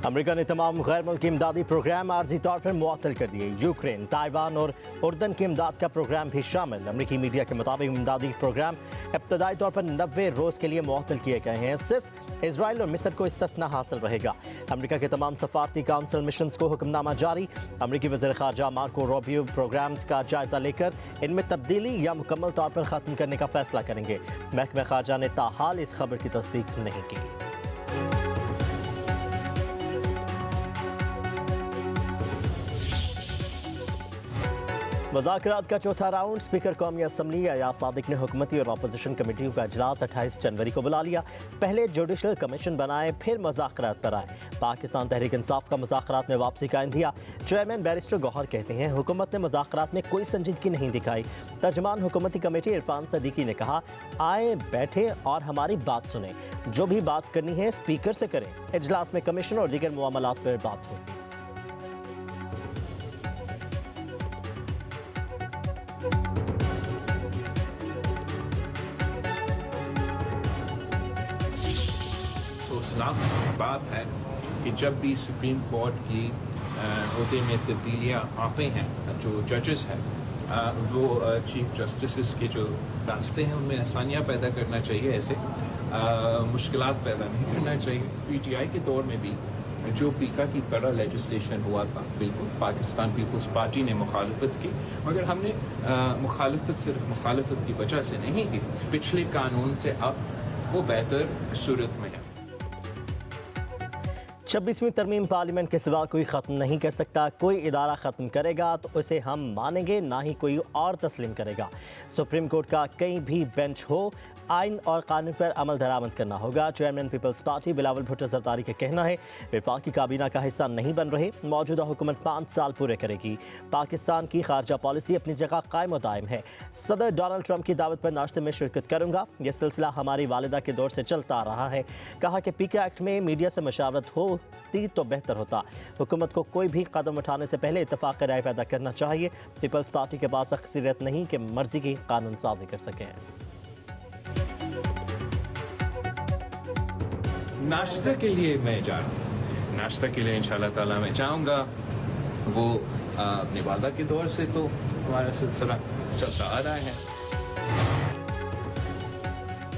America ने तमाम गैर मुल्की इमदादी प्रोग्राम आर्जी तौर पर मुअत्तल कर दिए। यूक्रेन, ताइवान और उर्दन की इमदाद का प्रोग्राम भी शामिल। अमेरिकी मीडिया के मुताबिक इमदादी प्रोग्राम इब्तदाई तौर पर 90 रोज़ के लिए मुअत्तल किए गए हैं। सिर्फ इजराइल और मिस्र को इस्तिस्ना हासिल रहेगा। अमेरिका के तमाम सफारती काउंसिल मिशंस को हुक्मनामा जारी। अमेरिकी वज़ीर ख़ारजा मार्को रूबियो प्रोग्राम्स का जायजा लेकर इनमें तब्दीली या मुकम्मल तौर पर ख़त्म करने का फैसला करेंगे। महकमा ख़ारजा ने ताहाल इस खबर की तस्दीक नहीं की। मुज़ाकरात का चौथा राउंड स्पीकर कौमी असम्बली अयाज सादिक ने हुकूमती और अपोजिशन कमेटियों का इजलास 28 जनवरी को बुला लिया। पहले जुडिशल कमीशन बनाए, फिर मुज़ाकरात पर आए। पाकिस्तान तहरीक इंसाफ का मुज़ाकरात में वापसी का इंदिया। चेयरमैन बैरिस्टर गौहर कहते हैं हुकूमत ने मुज़ाकरात में कोई संजीदगी नहीं दिखाई। तर्जमान हुकूमती कमेटी इरफान सदीकी ने कहा, आए बैठे और हमारी बात सुने, जो भी बात करनी है स्पीकर से करें। इजलास में कमीशन और दीगर मामलात पर बात होगी। बात है कि जब भी सुप्रीम कोर्ट की ओहदे में तब्दीलियाँ आते हैं, जो जजेस हैं वो चीफ जस्टिस के जो रास्ते हैं उनमें आसानियाँ पैदा करना चाहिए, ऐसे मुश्किलात पैदा नहीं करना चाहिए। पीटीआई के दौर में भी जो पीका की तरह लेजिस्लेशन हुआ था, बिल्कुल पाकिस्तान पीपल्स पार्टी ने मुखालफत की, मगर हमने मुखालफत सिर्फ मुखालफत की वजह से नहीं की। पिछले कानून से अब वो बेहतर सूरत में है। 26वीं तरमीम पार्लियामेंट के सिवा कोई ख़त्म नहीं कर सकता। कोई इदारा ख़त्म करेगा तो उसे हम मानेंगे, ना ही कोई और तस्लीम करेगा। सुप्रीम कोर्ट का कहीं भी बेंच हो, आइन और कानून पर अमल दरामद करना होगा। चेयरमैन पीपल्स पार्टी बिलावल भुट्टो जरदारी का कहना है वफाकी काबीना का हिस्सा नहीं बन रहे। मौजूदा हुकूमत 5 साल पूरे करेगी। पाकिस्तान की खारजा पॉलिसी अपनी जगह कायम और दायम है। सदर डोनाल्ड ट्रंप की दावत पर नाश्ते में शिरकत करूंगा। यह सिलसिला हमारी वालिदा के दौर से चलता आ रहा है। कहा कि पीके एक्ट में मीडिया से मशावरत होती तो बेहतर होता। हुकूमत को कोई भी कदम उठाने से पहले इत्तफाक राय पैदा करना चाहिए। पीपल्स पार्टी के पास अक्सरियत नहीं कि मर्जी की कानून साजी कर सके। नाश्ता के लिए मैं जा रहा हूँ, नाश्ता के लिए इंशाल्लाह ताला मैं जाऊँगा। वो अपनी वादा के दौर से तो हमारा सिलसिला चलता आ रहा है।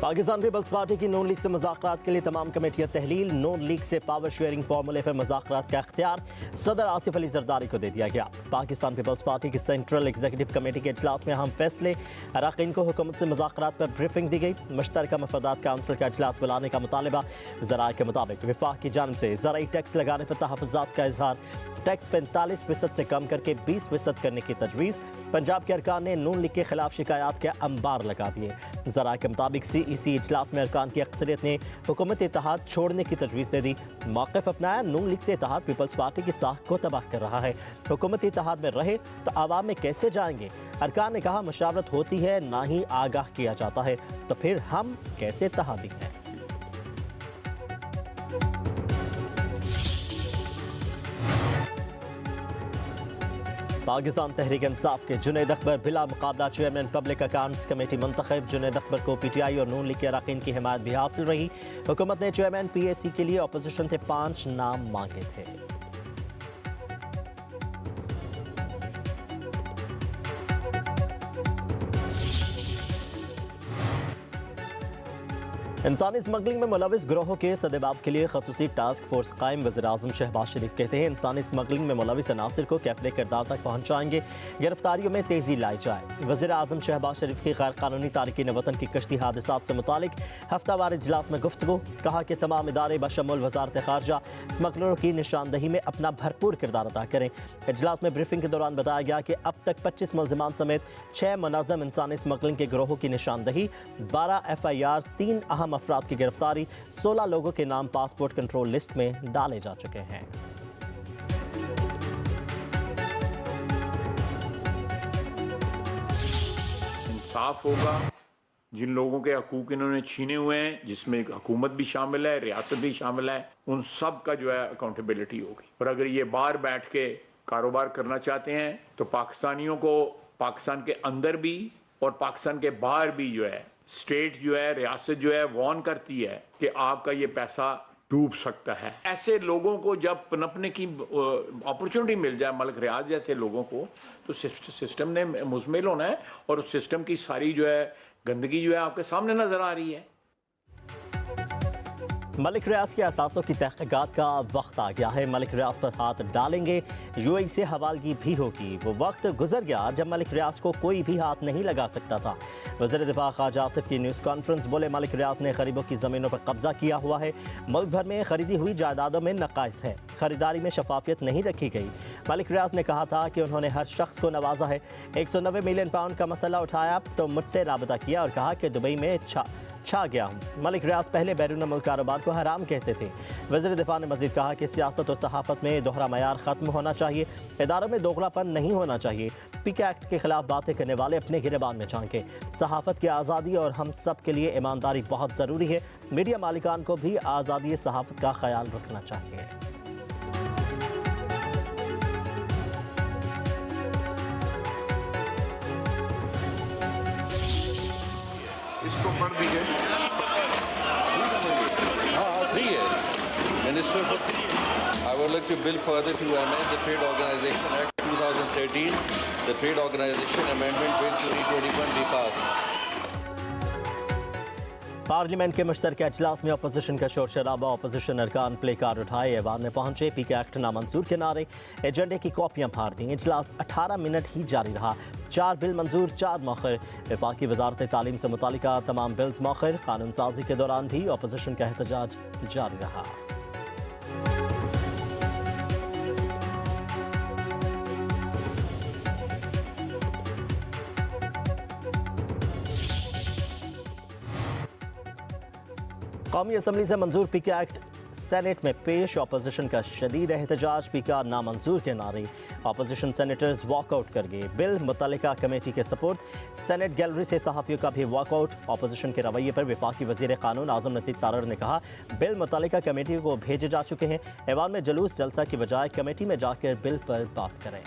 पाकिस्तान पीपल्स पार्टी की नून लीग से मुज़ाकरात के लिए तमाम कमेटियां तहलील। नून लीग से पावर शेयरिंग फार्मूले पर मुज़ाकरात का इख्तियार सदर आसिफ अली जरदारी को दे दिया गया। पाकिस्तान पीपल्स पार्टी की सेंट्रल एग्जीक्यूटिव कमेटी के इजलास में अहम फैसले। अरकान को हुकूमत से मुज़ाकरात पर ब्रीफिंग दी गई। मुश्तरका मफादात काउंसिल का इजलास बुलाने का मुतालबा। ज़राए के मुताबिक वफाक की जानिब से ज़राई टैक्स लगाने पर तहफ़्फ़ुज़ात का इजहार। टैक्स 45% से कम करके 20% करने की तजवीज़। पंजाब के अरकान ने नून लीग के खिलाफ शिकायत के अंबार लगा दिए। ज़राए के मुताबिक CEC इजलास में अरकान की अक्सरियत ने हुकूमत इत्तेहाद छोड़ने की तजवीज़ दे दी। मौक़िफ़ अपनाया, नून लीग से इत्तेहाद पीपल्स पार्टी की साख को तबाह कर रहा है। हुकूमत इत्तेहाद में रहे तो आवाम में कैसे जाएंगे। अरकान ने कहा मशावरत होती है, ना ही आगाह किया जाता है, तो फिर हम कैसे इत्तेहादी हैं। पाकिस्तान तहरीक इंसाफ के जुनैद अकबर बिला मुकाबला चेयरमैन पब्लिक अकाउंट्स कमेटी मुंतखब। जुनैद अकबर को PTI और नून लीग के अरकान की हिमायत भी हासिल रही। हुकूमत ने चेयरमैन PAC के लिए अपोजिशन से 5 नाम मांगे थे। इंसानी स्मगलिंग में मुलविस गिरोहों के सदेबाब के लिए खसूसी टास्क फोर्स कायम। वज़ीर-ए-आज़म शहबाज शरीफ कहते हैं इंसानी स्मगलिंग में मुलविस अनासिर को कैफले किरदार तक पहुँचाएंगे, गिरफ्तारियों में तेज़ी लाई जाए। वज़ीर-ए-आज़म शहबाज शरीफ की गैर कानूनी तारकीन वतन की कश्ती हादसात से मुतालिक हफ्तावार इजलास में गुफ्तगू। कहा कि तमाम इदारे बशमुल वज़ारत ख़ारजा स्मगलरों की निशानदही में अपना भरपूर किरदार अदा करें। इजलास में ब्रीफिंग के दौरान बताया गया कि अब तक 25 मुल्ज़िमान समेत 6 मुनज़्ज़म इंसानी स्मगलिंग के गिरोहों की निशानदही, 12 FIRs, 3 अहम अफराद की गिरफ्तारी, 16 लोगों के नाम पासपोर्ट कंट्रोल लिस्ट में डाले जा चुके हैं। इंसाफ होगा। जिन लोगों के हकूक इन्होंने छीने हुए हैं, जिसमें हुकूमत भी शामिल है, रियासत भी शामिल है, उन सब का जो है अकाउंटेबिलिटी होगी। और अगर ये बाहर बैठ के कारोबार करना चाहते हैं तो पाकिस्तानियों को पाकिस्तान के अंदर भी और पाकिस्तान के बाहर भी जो है स्टेट जो है, रियासत जो है वार्न करती है कि आपका ये पैसा डूब सकता है। ऐसे लोगों को जब पनपने की अपॉर्चुनिटी मिल जाए, मलिक रियाज जैसे लोगों को, तो सिस्टम ने मुजमिल होना है और उस सिस्टम की सारी जो है गंदगी जो है आपके सामने नजर आ रही है। मलिक रियाज के असासों की तहकीकात का वक्त आ गया है। मलिक रियाज पर हाथ डालेंगे, यूएई से हवालगी भी होगी। वो वक्त गुजर गया जब मलिक रियाज को कोई भी हाथ नहीं लगा सकता था। वज़ीर दिफा ख्वाजा आसिफ की न्यूज़ कॉन्फ्रेंस बोले, मलिक रियाज ने गरीबों की ज़मीनों पर कब्जा किया हुआ है। मुल्क भर में खरीदी हुई जायदादों में नकाइस है, खरीदारी में शफाफियत नहीं रखी गई। मलिक रियाज ने कहा था कि उन्होंने हर शख्स को नवाजा है। 190 मिलियन पाउंड का मसला उठाया तो मुझसे राबता किया और कहा कि दुबई में छा गया हूँ। मलिक रियाज पहले बैरून मुल्क कारोबार को हराम कहते थे। वज़ीर दिफा ने मजीद कहा कि सियासत और सहाफ़त में दोहरा मयार ख़त्म होना चाहिए, इदारों में दोगलापन नहीं होना चाहिए। पीके एक्ट के खिलाफ बातें करने वाले अपने गिरेबान में झांके। सहाफ़त की आज़ादी और हम सब के लिए ईमानदारी बहुत ज़रूरी है। मीडिया मालिकान को भी आज़ादी सहाफ़त का ख्याल रखना चाहिए। इसको पढ़ दीजिए। हाँ 3 years. Minister for 3 years. I would like to bill further to amend the Trade Organization Act 2013. The Trade Organization Amendment Bill 2021 be passed. Parliament के मुश्तरका इजलास में अपोजिशन का शोर शराबा। अपोजिशन अरकान प्ले कार्ड उठाए ऐवान में पहुंचे। पीके एक्ट नामंजूर के नारे, एजेंडे की कॉपियां फाड़ दी। इजलास 18 मिनट ही जारी रहा। 4 बिल मंजूर, 4 मौखर। वफाकी वजारत तालीम से मुतालिका तमाम बिल्स मौखर। कानून साजी के दौरान भी अपोजिशन का एहतजाज जारी रहा। कौमी असम्बली से मंजूर पीके एक्ट सेनेट में पेश। अपोजिशन का शदीद एहतजाज, पीका नामंजूर के नारे। अपोजिशन सेनेटर्स वॉकआउट कर गए। बिल मुतल्लिका कमेटी के सपोर्ट। सेनेट गैलरी से सहाफ़ियों का भी वॉकआउट। अपोजिशन के रवैये पर वफाकी वज़ीर कानून आज़म नसीर तारड़ ने कहा, बिल मुतल्लिका कमेटी को भेजे जा चुके हैं। ऐवान में जुलूस जलसा की बजाय कमेटी में जाकर बिल पर बात करें।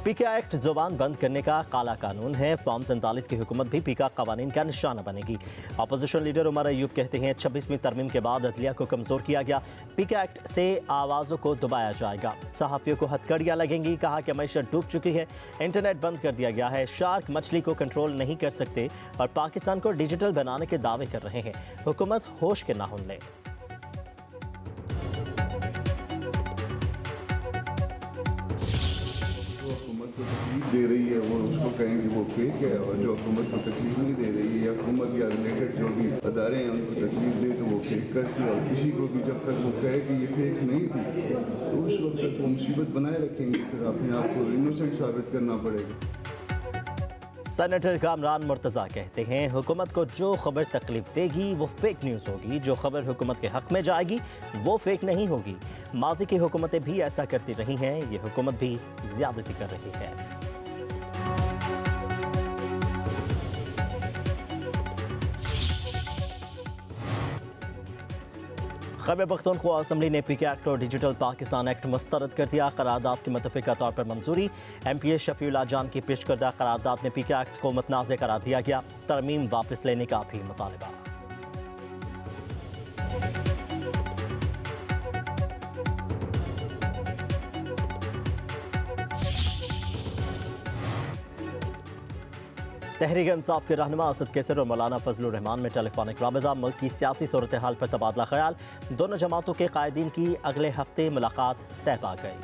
पीके एक्ट जुबान बंद करने का काला कानून है। फॉर्म 47 की हुकूमत भी पीका कवानीन का निशाना बनेगी। अपोजिशन लीडर उमर अयूब कहते हैं 26वीं तरमीम के बाद अदलिया को कमज़ोर किया गया। पीके एक्ट से आवाज़ों को दबाया जाएगा। सहाफ़ियों को हथकड़ियाँ लगेंगी। कहा कि मैशत डूब चुकी है, इंटरनेट बंद कर दिया गया है। शार्क मछली को कंट्रोल नहीं कर सकते और पाकिस्तान को डिजिटल बनाने के दावे कर रहे हैं। हुकूमत होश के नाखून ले। दे रही है वो उसको कहें कि वो फेक है, और जो हुकूमत को तकलीफ नहीं दे रही है या हुकूमत या रिलेटेड जो भी अदारे हैं उनको तकलीफ दे तो वो फेक करती है। और किसी को भी जब तक वो कहे कि ये फेक नहीं थी तो उस वक्त तक वो मुसीबत बनाए रखेंगे, फिर अपने आप को इनोसेंट साबित करना पड़ेगा। सेनेटर कामरान मुर्तज़ा कहते हैं हुकूमत को जो खबर तकलीफ देगी वो फेक न्यूज़ होगी, जो खबर हुकूमत के हक़ में जाएगी वो फेक नहीं होगी। माजी की हुकूमतें भी ऐसा करती रही हैं, ये हुकूमत भी ज़्यादती कर रही है। खैबर पख्तूनख्वा असम्बली ने पीके एक्ट और डिजिटल पाकिस्तान एक्ट मुस्तरद कर दिया। करारदाद की मुतफ़िका तौर पर मंजूरी। MP शफीउल्लाह जान की पेश करदा करारदाद में पीके एक्ट को मुतनाज़ करार दिया गया। तरमीम वापस लेने का भी मुतालबा। तहरीक इंसाफ के रहनुमा असद कैसर और मौलाना फजलुर रहमान में टेलीफोनिक राबिता। मुल्क की सियासी सूरत हाल पर तबादला ख्याल। दोनों जमातों के कायदीन की अगले हफ्ते मुलाकात तय पा गई।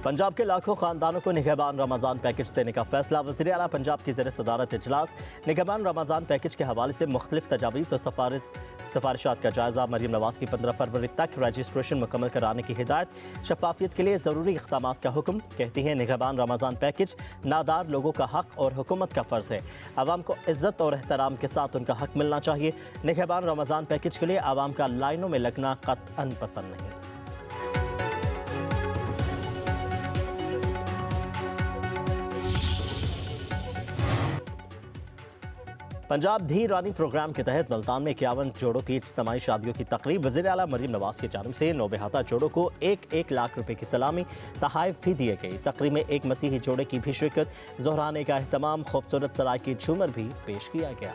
पंजाब के लाखों खानदानों को निगहबान रमज़ान पैकेज देने का फैसला। वज़ीर आला पंजाब की ज़ेर सदारत इजलास। निगहबान रमज़ान पैकेज के हवाले से मुख्तलिफ तजावीज़ और सिफारिशात का जायज़ा। मरीम नवाज़ की 15 फरवरी तक रजिस्ट्रेशन मुकम्मल कराने की हिदायत। शफाफियत के लिए ज़रूरी इक़दामात का हुक्म। कहती है निगहबान रमज़ान पैकेज नादार लोगों का हक़ और हुकूमत का फ़र्ज़ है। आवाम को इज़्ज़त और एहतराम के साथ उनका हक़ मिलना चाहिए। निगहबान रमज़ान पैकेज के लिए आवाम का लाइनों में लगना क़त्अन पसंद नहीं। पंजाब धी रानी प्रोग्राम के तहत मुल्तान में 51 जोड़ों की इज्तिमाई शादियों की तकरीब वज़ीर आला मरीम नवाज की जानिब से नौबेहाता जोड़ों को 1-1 लाख रुपए की सलामी तहाइफ भी दिए गए। तकरीब में एक मसीही जोड़े की भी शिरकत, ज़ोहराने का एहतमाम, खूबसूरत सराय की झूमर भी पेश किया गया।